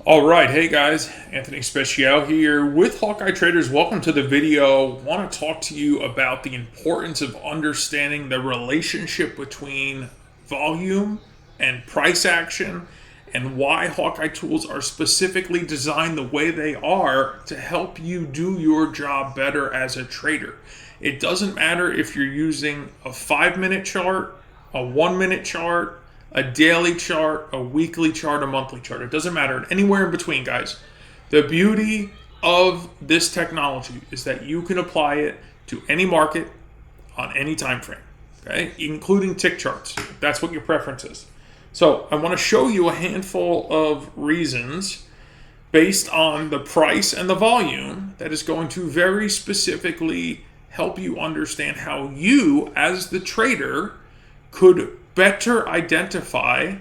All right, hey guys, Anthony Speciale here with Hawkeye Traders. Welcome to the video. Want to talk to you about the importance of understanding the relationship between volume and price action and why Hawkeye tools are specifically designed the way they are to help you do your job better as a trader. It doesn't matter if you're using a 5-minute chart, a 1-minute chart, a daily chart, a weekly chart, a monthly chart. It doesn't matter. Anywhere in between, guys. The beauty of this technology is that you can apply it to any market on any time frame, okay? Including tick charts, if that's what your preference is. So I want to show you a handful of reasons based on the price and the volume that is going to very specifically help you understand how you, as the trader, could better identify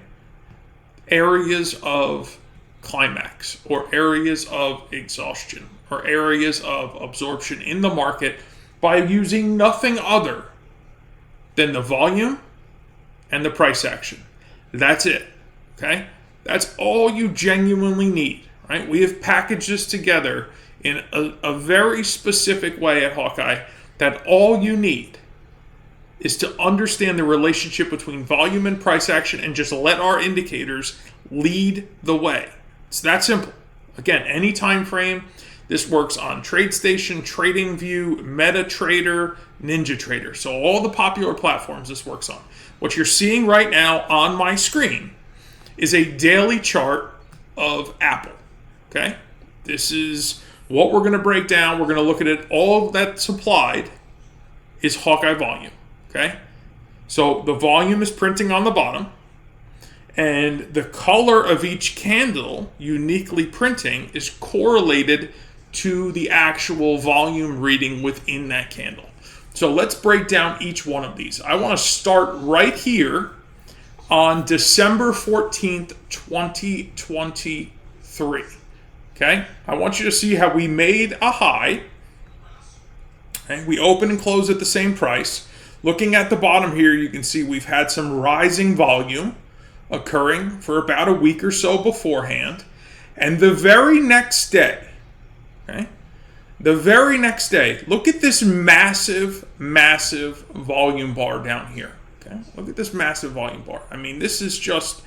areas of climax or areas of exhaustion or areas of absorption in the market by using nothing other than the volume and the price action. That's it, okay? That's all you genuinely need, right? We have packaged this together in a very specific way at Hawkeye that all you need is to understand the relationship between volume and price action and just let our indicators lead the way. It's that simple. Again, any time frame. This works on TradeStation, TradingView, MetaTrader, NinjaTrader. So all the popular platforms this works on. What you're seeing right now on my screen is a daily chart of Apple. Okay? This is what we're going to break down. We're going to look at it. All that's supplied is Hawkeye volume. Okay, so the volume is printing on the bottom, and the color of each candle uniquely printing is correlated to the actual volume reading within that candle. So let's break down each one of these. I want to start right here on December 14th, 2023. Okay, I want you to see how we made a high. Okay, we open and close at the same price. Looking at the bottom here, you can see we've had some rising volume occurring for about a week or so beforehand. And the very next day, okay, look at this massive, massive volume bar down here. Okay, look at this massive volume bar. I mean, this is just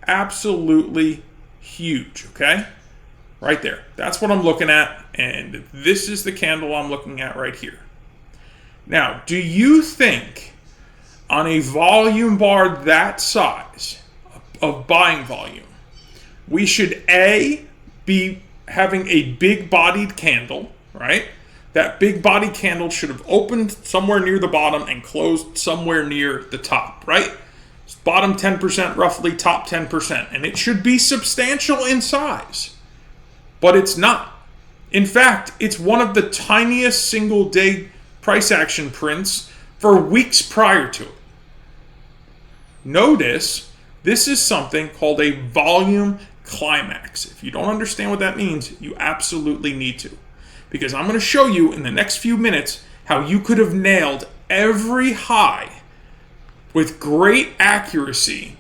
absolutely huge, okay? Right there. That's what I'm looking at, and this is the candle I'm looking at right here. Now, do you think on a volume bar that size of buying volume, we should A, be having a big-bodied candle, right? That big-bodied candle should have opened somewhere near the bottom and closed somewhere near the top, right? Bottom 10% roughly, top 10%. And it should be substantial in size, but it's not. In fact, it's one of the tiniest single-day price action prints for weeks prior to it. Notice this is something called a volume climax. If you don't understand what that means, you absolutely need to. Because I'm going to show you in the next few minutes how you could have nailed every high with great accuracy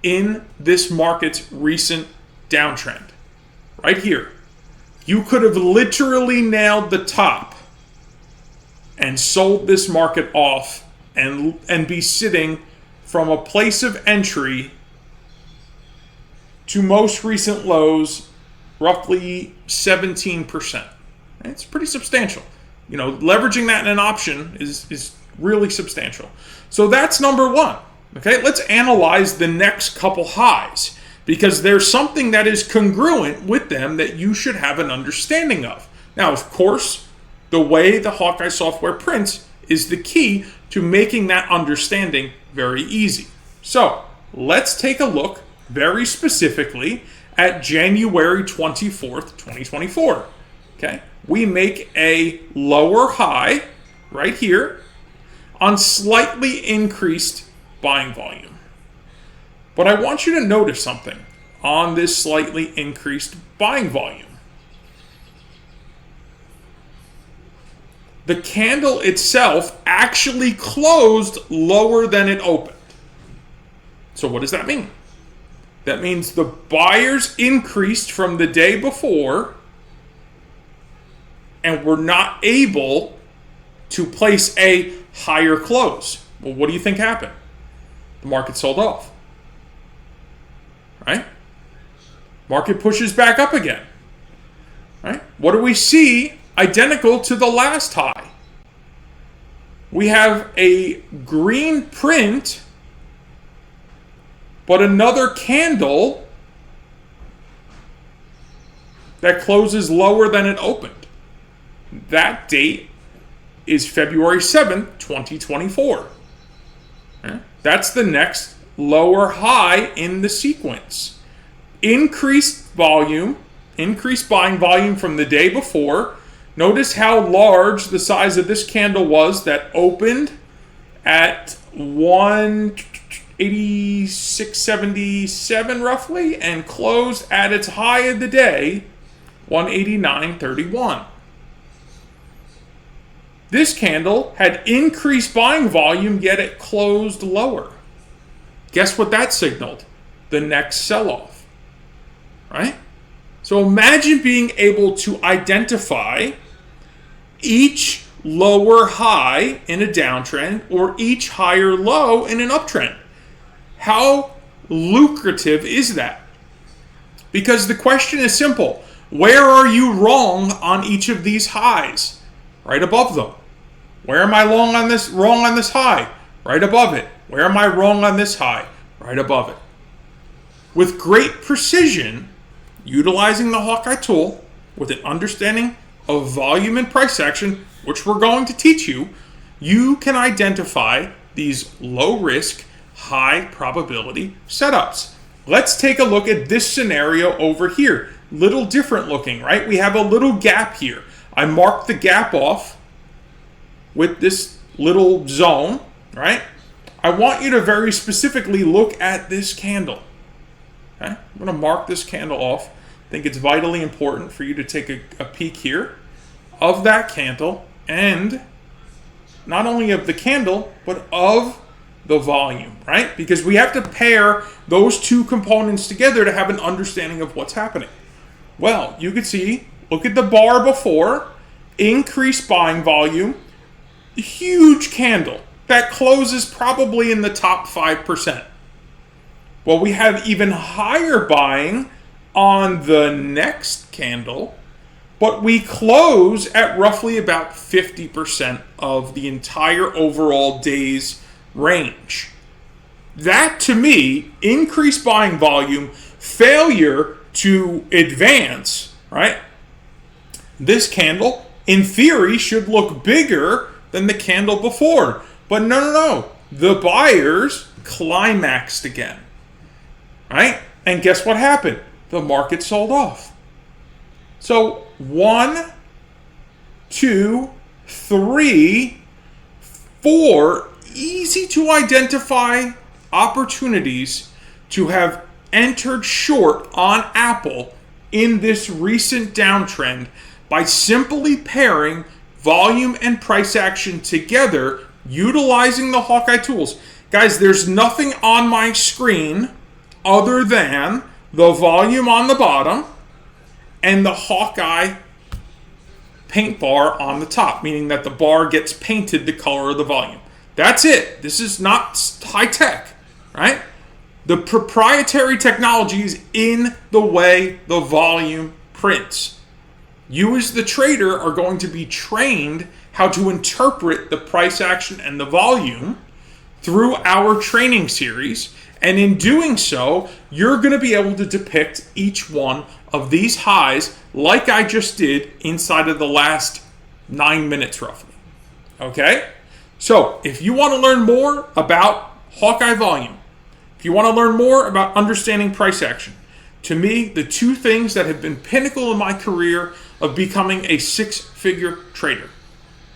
in this market's recent downtrend. Right here. You could have literally nailed the top and sold this market off and be sitting from a place of entry to most recent lows, roughly 17%. It's pretty substantial. You know, leveraging that in an option is really substantial. So that's number one. Okay, let's analyze the next couple highs because there's something that is congruent with them that you should have an understanding of. Now, of course, the way the Hawkeye software prints is the key to making that understanding very easy. So let's take a look very specifically at January 24th, 2024. Okay, we make a lower high right here on slightly increased buying volume. But I want you to notice something on this slightly increased buying volume. The candle itself actually closed lower than it opened. So what does that mean? That means the buyers increased from the day before and were not able to place a higher close. Well, what do you think happened? The market sold off. Right? Market pushes back up again. Right? What do we see identical to the last high? We have a green print, but another candle that closes lower than it opened. That date is February 7th, 2024. That's the next lower high in the sequence. Increased volume, increased buying volume from the day before. Notice how large the size of this candle was that opened at 186.77 roughly and closed at its high of the day, 189.31. This candle had increased buying volume, yet it closed lower. Guess what that signaled? The next sell-off, right? So imagine being able to identify each lower high in a downtrend or each higher low in an uptrend. How lucrative is that? Because the question is simple. Where are you wrong on each of these highs? Right above them. Where am I wrong on this high? Right above it. Where am I wrong on this high? Right above it. With great precision, utilizing the Hawkeye tool with an understanding of volume and price action, which we're going to teach you, you can identify these low risk, high probability setups. Let's take a look at this scenario over here. Little different looking, right? We have a little gap here. I marked the gap off with this little zone, right? I want you to very specifically look at this candle. Okay? I'm going to mark this candle off. I think it's vitally important for you to take a peek here of that candle, and not only of the candle, but of the volume, right? Because we have to pair those two components together to have an understanding of what's happening. Well, you can see, look at the bar before, increased buying volume, huge candle that closes probably in the top 5%. Well, we have even higher buying on the next candle, but we close at roughly about 50% of the entire overall day's range. That, to me, increased buying volume, failure to advance, right? This candle, in theory, should look bigger than the candle before. But no. The buyers climaxed again, right? And guess what happened? The market sold off. So 1, 2, 3, 4 easy to identify opportunities to have entered short on Apple in this recent downtrend by simply pairing volume and price action together, utilizing the Hawkeye tools. Guys, there's nothing on my screen other than the volume on the bottom and the Hawkeye paint bar on the top, meaning that the bar gets painted the color of the volume. That's it. This is not high tech, right? The proprietary technology is in the way the volume prints. You as the trader are going to be trained how to interpret the price action and the volume through our training series. And in doing so, you're going to be able to depict each one of these highs like I just did inside of the last 9 minutes roughly. Okay? So if you want to learn more about Hawkeye volume, if you want to learn more about understanding price action, to me, the two things that have been pinnacle in my career of becoming a six-figure trader.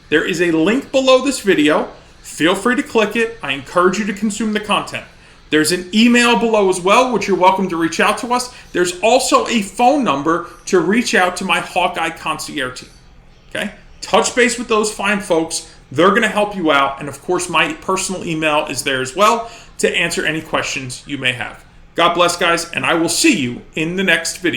There is a link below this video. Feel free to click it. I encourage you to consume the content. There's an email below as well, which you're welcome to reach out to us. There's also a phone number to reach out to my Hawkeye concierge team. Okay? Touch base with those fine folks. They're going to help you out. And of course, my personal email is there as well to answer any questions you may have. God bless, guys, and I will see you in the next video.